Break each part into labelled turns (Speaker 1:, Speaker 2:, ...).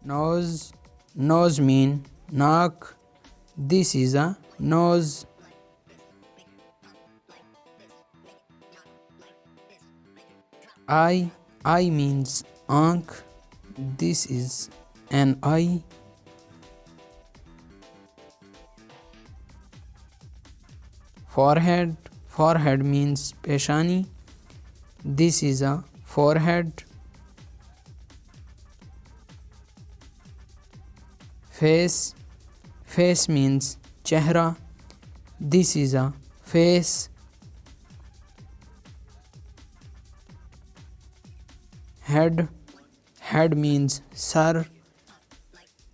Speaker 1: Nose. Nose mean naak. This is a nose. Eye. Eye means aankh. This is an eye. Forehead. Forehead means peshani. This is a forehead. Face. Face means chehra. This is a face. Head. Head means sar.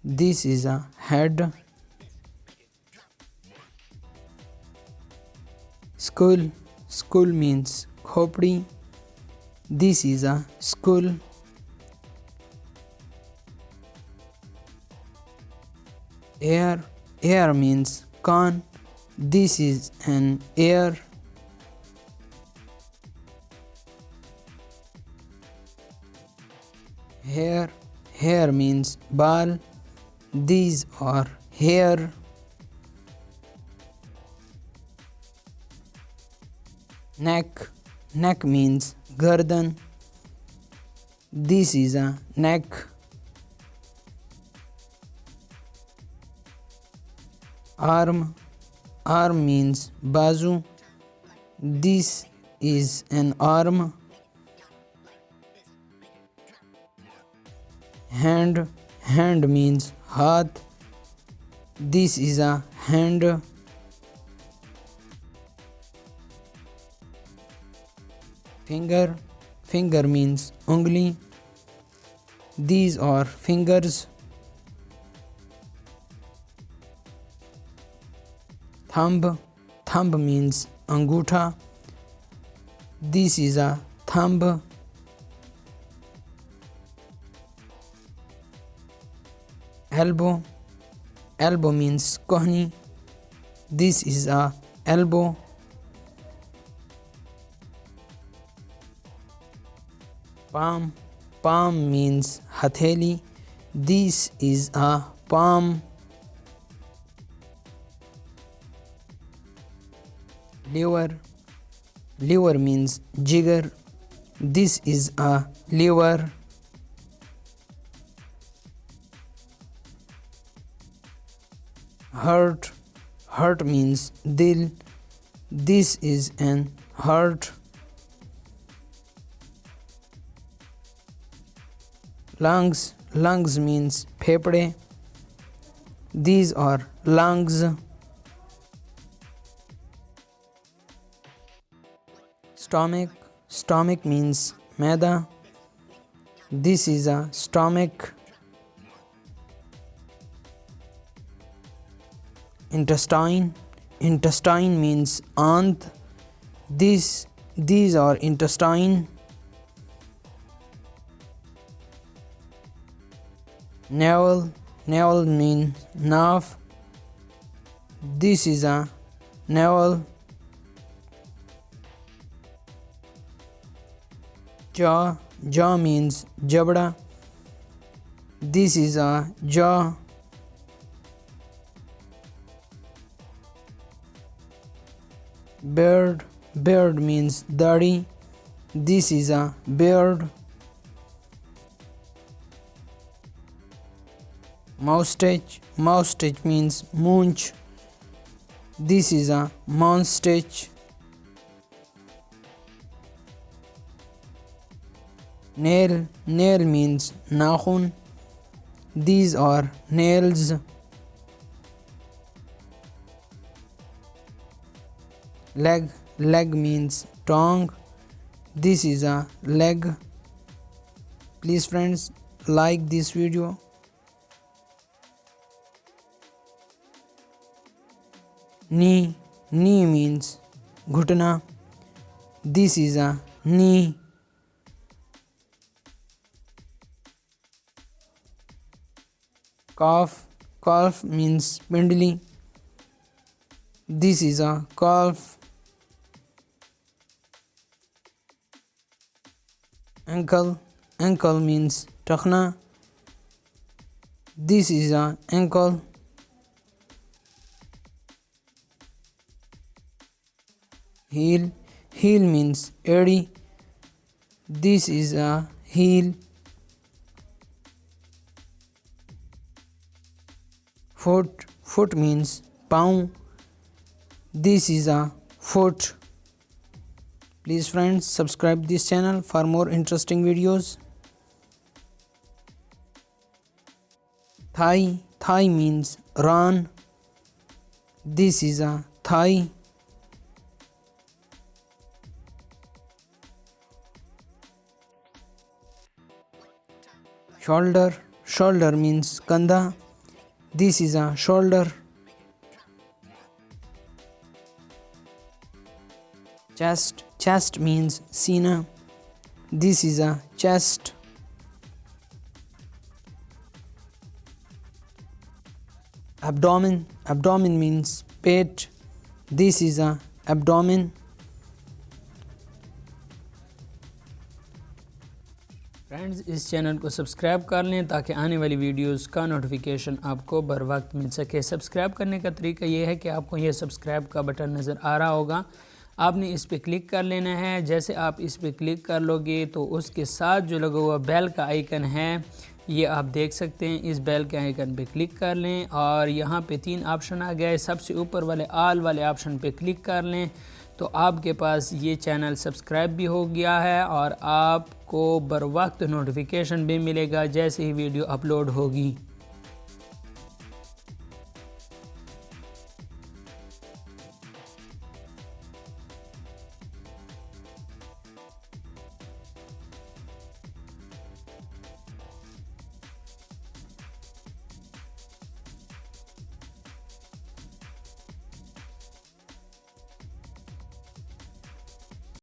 Speaker 1: This is a head. Skull. Skull means khopdi. This is a skull. Ear. Ear means kan. This is an ear. Hair. Hair means bal. These are hair. Neck. Neck means gardan. This is a neck. Arm. Arm means bazu. This is an arm. Hand. Hand means hath. This is a hand. Finger. Finger means ungli. These are fingers. Thumb. Thumb means angutha. This is a thumb. Elbow. Elbow means kohni. This is a elbow. Palm. Palm means hatheli. This is a palm. Liver. Liver means jigar. This is a liver. Heart. Heart means dil. This is an heart. Lungs. Lungs means phepde. These are lungs. Stomach. Stomach means maida. This is a stomach. Intestine. Intestine means ant. These are intestine. Navel. Navel means nav. This is a navel. Jaw. Jaw means jabda. This is a jaw. Beard. Beard means dadi. This is a beard. Moustache. Moustache means munch. This is a moustache. Nail. Nail means nakhun. These are nails. Leg. Leg means tongue. This is a leg. Please friends, like this video. Knee. Knee means ghutna. This is a knee. Calf. Calf means spindly. This is a calf. Ankle. Ankle means takhna. This is a ankle. Heel. Heel means ear. This is a heel. Foot. Foot means paw. This is a foot. Please friends, subscribe this channel for more interesting videos. Thigh. Thigh means run. This is a thigh. Shoulder. Shoulder means kanda. This is a shoulder. Chest. Chest means sina. This is a chest. Abdomen. Abdomen means pet. This is a abdomen. Friends, इस channel को subscribe कर लें ताकि आने वाली videos का notification आपको बर वक्त मिल सके। सब्सक्राइब करने का तरीका ये है कि आपको ये सब्सक्राइब का बटन नज़र आ रहा होगा, आपने इस पर क्लिक कर लेना है। जैसे आप इस पर क्लिक कर लोगे तो उसके साथ जो लगा हुआ बेल का आइकन है ये आप देख सकते हैं। इस बेल के आइकन पे क्लिक कर लें और यहाँ पे 3 ऑप्शन आ गए। सबसे ऊपर वाले ऑल वाले ऑप्शन पे क्लिक कर लें तो आपके पास ये चैनल सब्सक्राइब भी हो गया है और आपको बर वक्त नोटिफिकेशन भी मिलेगा जैसे ही वीडियो अपलोड होगी।